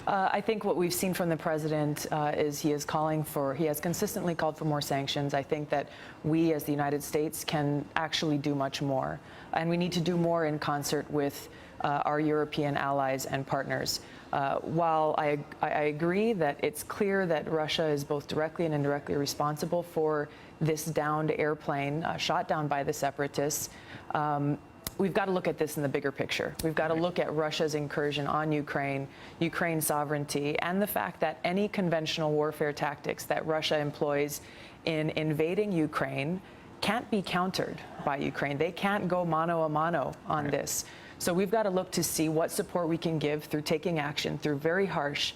I think what we've seen from the president is he has consistently called for more sanctions. I think that we as the United States can actually do much more. And we need to do more in concert with our European allies and partners. While I agree that it's clear that Russia is both directly and indirectly responsible for this downed airplane shot down by the separatists, we've got to look at this in the bigger picture. We've got to look at Russia's incursion on Ukraine, Ukraine's sovereignty, and the fact that any conventional warfare tactics that Russia employs in invading Ukraine can't be countered by Ukraine. They can't go mano a mano on this. So we've got to look to see what support we can give through taking action, through very harsh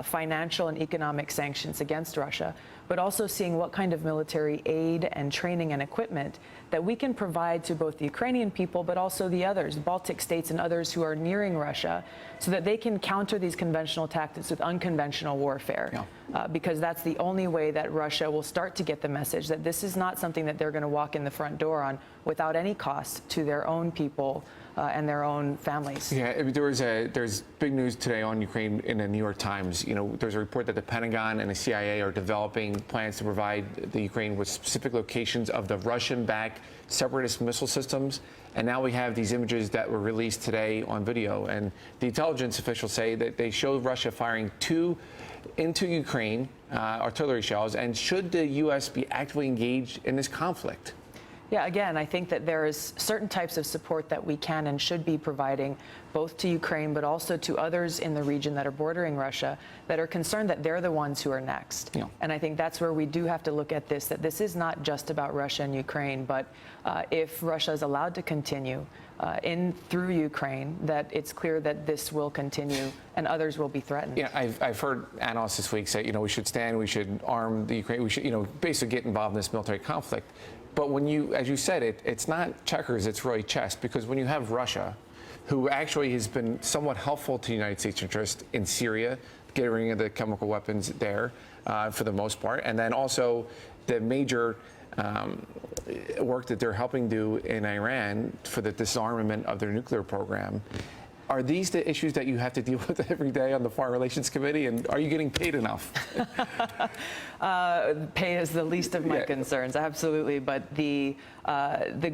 financial and economic sanctions against Russia, but also seeing what kind of military aid and training and equipment that we can provide to both the Ukrainian people, but also the others, the Baltic states and others who are nearing Russia, so that they can counter these conventional tactics with unconventional warfare. Because that's the only way that Russia will start to get the message that this is not something that they're going to walk in the front door on without any cost to their own people and their own families. Yeah, there's big news today on Ukraine in the New York Times. You know, there's a report that the Pentagon and the CIA are developing plans to provide the Ukraine with specific locations of the Russian-backed separatist missile systems. And now we have these images that were released today on video. And the intelligence officials say that they showed Russia firing 2 into Ukraine, artillery shells. And should the U.S. be actively engaged in this conflict? Yeah, again, I think that there is certain types of support that we can and should be providing both to Ukraine, but also to others in the region that are bordering Russia that are concerned that they're the ones who are next. And I think that's where we do have to look at this, that this is not just about Russia and Ukraine, but if Russia is allowed to continue through Ukraine, that it's clear that this will continue and others will be threatened. Yeah, I've heard analysts this week say, we should stand, we should arm the Ukraine, we should, basically get involved in this military conflict. But when as you said, it's not checkers, it's really chess, because when you have Russia, who actually has been somewhat helpful to the United States interest in Syria, getting rid of the chemical weapons there for the most part, and then also the major work that they're helping do in Iran for the disarmament of their nuclear program. Are these the issues that you have to deal with every day on the Foreign Relations Committee, and are you getting paid enough? Pay is the least of my concerns, absolutely. But the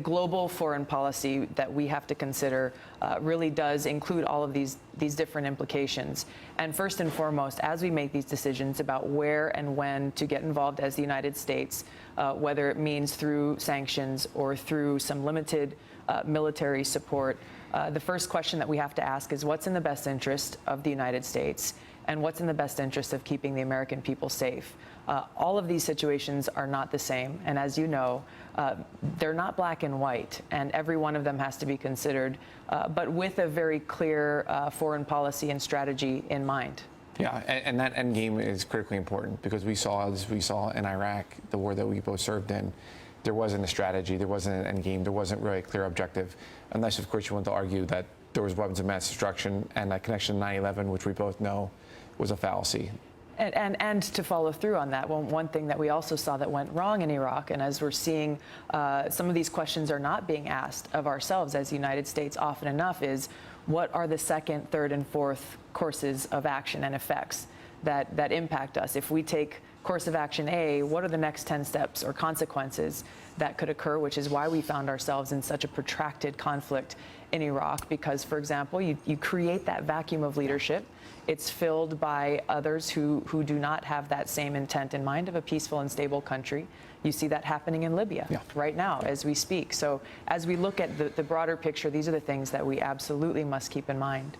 global foreign policy that we have to consider really does include all of these different implications. And first and foremost, as we make these decisions about where and when to get involved as the United States, whether it means through sanctions or through some limited military support, the first question that we have to ask is what's in the best interest of the United States and what's in the best interest of keeping the American people safe. All of these situations are not the same. And as you know, they're not black and white, and every one of them has to be considered, but with a very clear foreign policy and strategy in mind. Yeah, and that end game is critically important, because we saw, as we saw in Iraq, the war that we both served in, there wasn't a strategy, there wasn't an end game, there wasn't really a clear objective, unless, of course, you want to argue that there was weapons of mass destruction and that connection to 9/11, which we both know was a fallacy. And to follow through on that, one thing that we also saw that went wrong in Iraq, and as we're seeing some of these questions are not being asked of ourselves as the United States often enough, is what are the second, third, and fourth courses of action and effects that impact us? If we take course of action A, what are the next 10 steps or consequences that could occur, which is why we found ourselves in such a protracted conflict in Iraq. Because, for example, you create that vacuum of leadership. It's filled by others who do not have that same intent in mind of a peaceful and stable country. You see that happening in Libya right now as we speak. So as we look at the broader picture, these are the things that we absolutely must keep in mind.